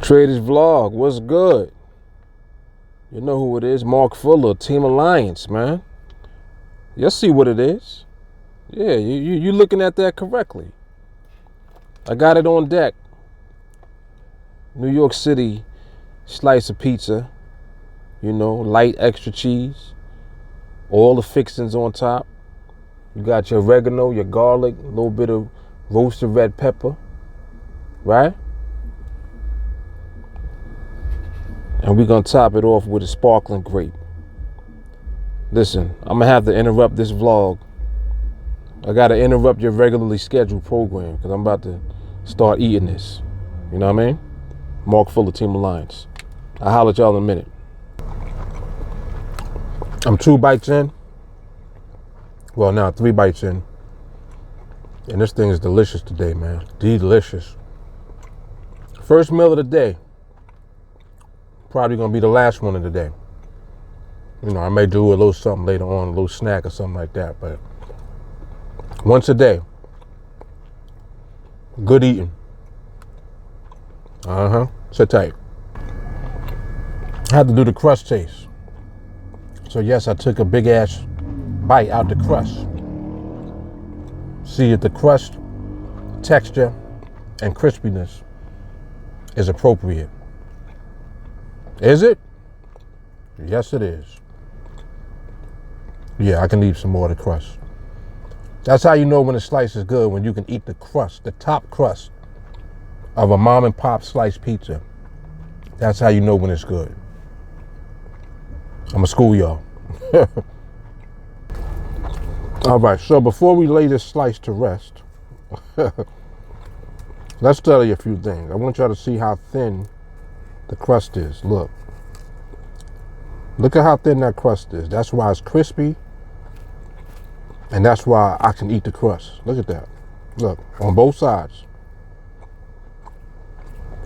Traders Vlog, what's good? You know who it is, Mark Fuller, TeamAlliance, man. You'll see what it is. Yeah, you looking at that correctly. I got it on deck. New York City slice of pizza, you know, light extra cheese, all the fixings on top. You got your oregano, your garlic, a little bit of roasted red pepper, right? And we're going to top it off with a sparkling grape. Listen, I'm going to have to interrupt this vlog. I got to interrupt your regularly scheduled program because I'm about to start eating this. You know what I mean? Mark Fuller, TeamAlliance. I'll holler at y'all in a minute. I'm 2 bites in. Well, now 3 bites in. And this thing is delicious today, man. Delicious. First meal of the day. Probably gonna be the last one of the day. You know, I may do a little something later on, a little snack or something like that, but once a day. Good eating. Sit tight. I had to do the crust taste. So yes, I took a big ass bite out the crust. See if the crust texture and crispiness is appropriate. Is it? Yes, it is. Yeah, I can eat some more of the crust. That's how you know when a slice is good, when you can eat the crust, the top crust of a mom and pop sliced pizza. That's how you know when it's good. I'm gonna school y'all. All right, so before we lay this slice to rest, let's tell you a few things. I want y'all to see how thin the crust is. Look at how thin that crust is. That's why it's crispy, and that's why I can eat the crust. Look at that. Look, on both sides.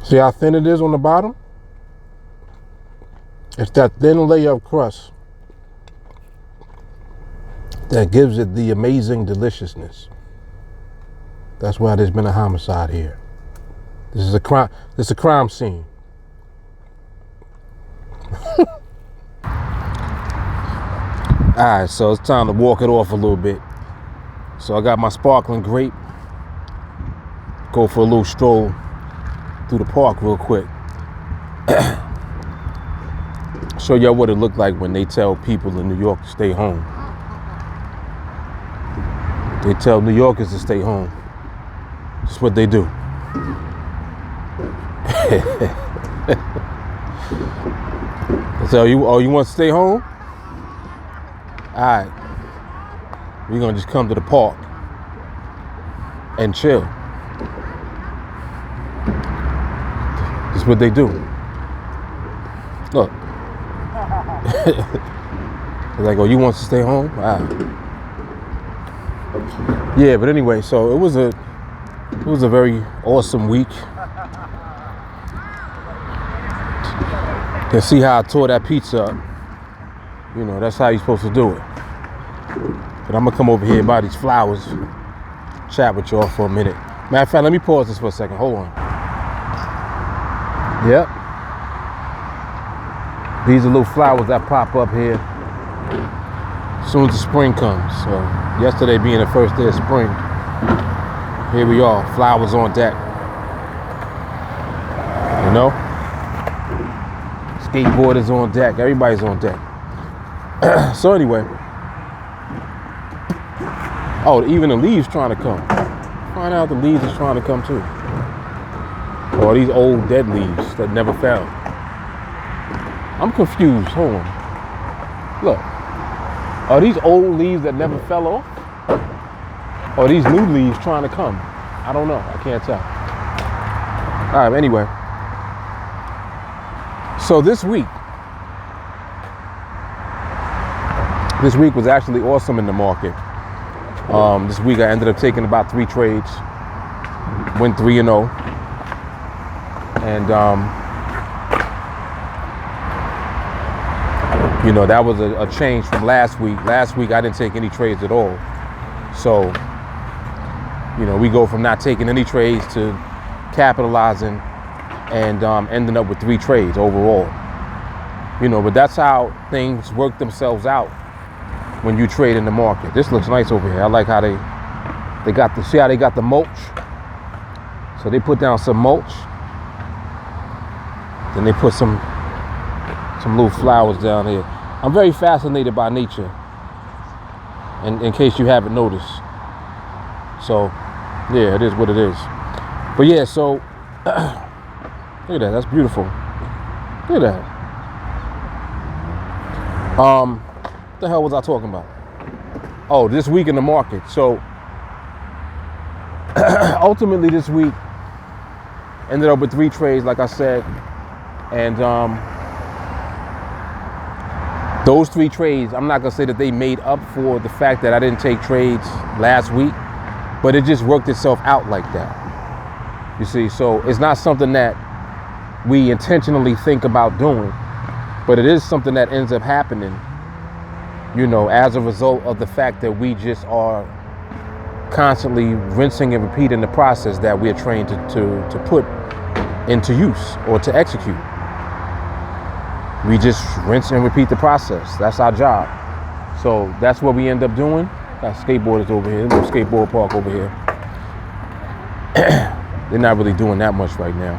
See how thin it is on the bottom? It's that thin layer of crust that gives it the amazing deliciousness. That's why there's been a homicide here. This is a crime. This is a crime scene. Alright, so it's time to walk it off a little bit. So I got my sparkling grape. Go for a little stroll through the park real quick. Show y'all what it looked like when they tell people in New York to stay home. They tell New Yorkers to stay home. That's what they do. So you want to stay home? All right, we're gonna just come to the park and chill. That's what they do. Look. They're like, oh, you want to stay home? All right. Yeah, but anyway, so it was a very awesome week. You see how I tore that pizza up. You know, that's how you're supposed to do it. But I'm gonna come over here and buy these flowers, chat with y'all for a minute. Matter of fact, let me pause this for a second. Hold on. Yep. These are little flowers that pop up here as soon as the spring comes. So yesterday being the first day of spring, here we are, flowers on deck. You know? Skateboarders on deck, everybody's on deck. So anyway, oh, even the leaves trying to come. Find out the leaves is trying to come too. Or these old dead leaves that never fell. I'm confused. Hold on. Look, are these old leaves that never fell off? Or are these new leaves trying to come? I don't know. I can't tell. All right. Anyway, so this week was actually awesome in the market. This week I ended up taking about 3 trades, went 3-0, and you know, that was a change from last week. Last week I didn't take any trades at all, so you know, we go from not taking any trades to capitalizing and ending up with 3 trades overall. You know, but that's how things work themselves out when you trade in the market. This looks nice over here. I like how they got the, see how they got the mulch? So they put down some mulch. Then they put some little flowers down here. I'm very fascinated by nature, in case you haven't noticed. So, yeah, it is what it is. But yeah, so, look at that, that's beautiful. Look at that. What the hell was I talking about? Oh, this week in the market. So, ultimately this week, ended up with 3 trades, like I said. And those 3 trades, I'm not going to say that they made up for the fact that I didn't take trades last week, but it just worked itself out like that. You see, so it's not something that we intentionally think about doing, but it is something that ends up happening, you know, as a result of the fact that we just are constantly rinsing and repeating the process that we're trained to put into use or to execute. We just rinse and repeat the process. That's our job. So that's what we end up doing. Got skateboarders over here, a little skateboard park over here. They're not really doing that much right now.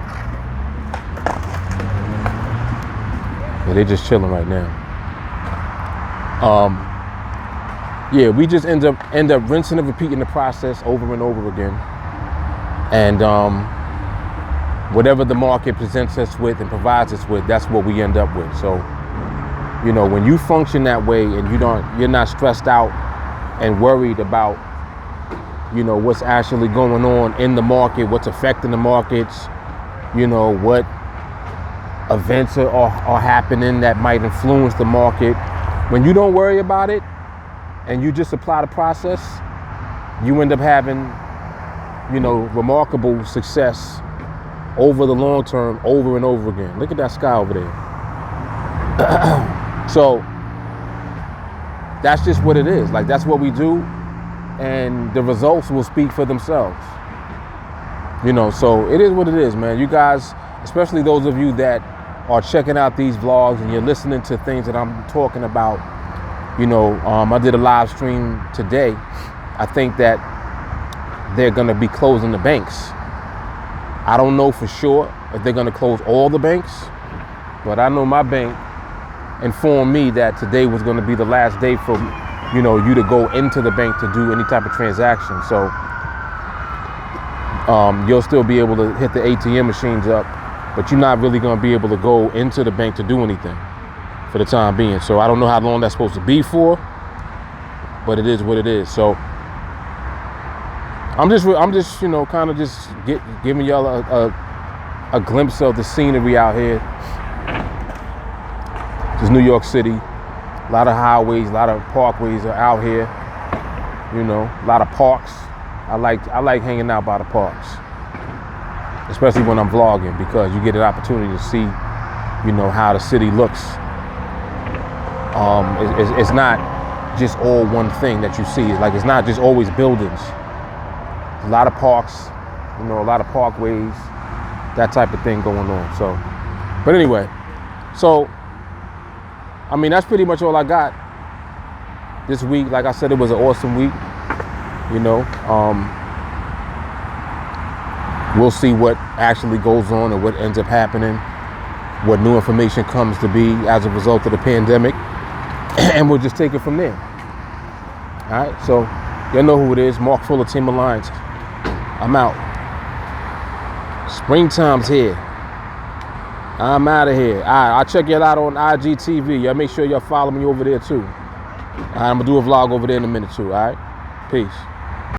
Yeah, they're just chilling right now. Yeah, we just end up rinsing and repeating the process over and over again. And whatever the market presents us with and provides us with, that's what we end up with. So, you know, when you function that way and you're not stressed out and worried about, you know, what's actually going on in the market, what's affecting the markets, you know, what events are happening that might influence the market. When you don't worry about it and you just apply the process, you end up having, you know, remarkable success over the long term, over and over again. Look at that sky over there. So that's just what it is. Like, that's what we do, and the results will speak for themselves. You know, so it is what it is, man. You guys, especially those of you that are checking out these vlogs and you're listening to things that I'm talking about, you know, I did a live stream today. I think that they're going to be closing the banks. I don't know for sure if they're going to close all the banks, but I know my bank informed me that today was going to be the last day for, you know, you to go into the bank to do any type of transaction. So you'll still be able to hit the ATM machines up, but you're not really going to be able to go into the bank to do anything for the time being. So I don't know how long that's supposed to be for, but it is what it is. So I'm just, you know, kind of just giving y'all a glimpse of the scenery out here. Just New York City, a lot of highways, a lot of parkways are out here. You know, a lot of parks. I like hanging out by the parks, especially when I'm vlogging, because you get an opportunity to see, you know, how the city looks. It's not just all one thing that you see. Like, it's not just always buildings. A lot of parks, you know, a lot of parkways, that type of thing going on. So, but anyway, so, I mean, that's pretty much all I got this week. Like I said, it was an awesome week, you know. We'll see what actually goes on and what ends up happening, what new information comes to be as a result of the pandemic, and we'll just take it from there. All right, so y'all know who it is, Mark Fuller, TeamAlliance. I'm out. Springtime's here. I'm out of here. All right, I'll check y'all out on IGTV. Y'all make sure y'all follow me over there too. All right, I'm gonna do a vlog over there in a minute too. All right, peace.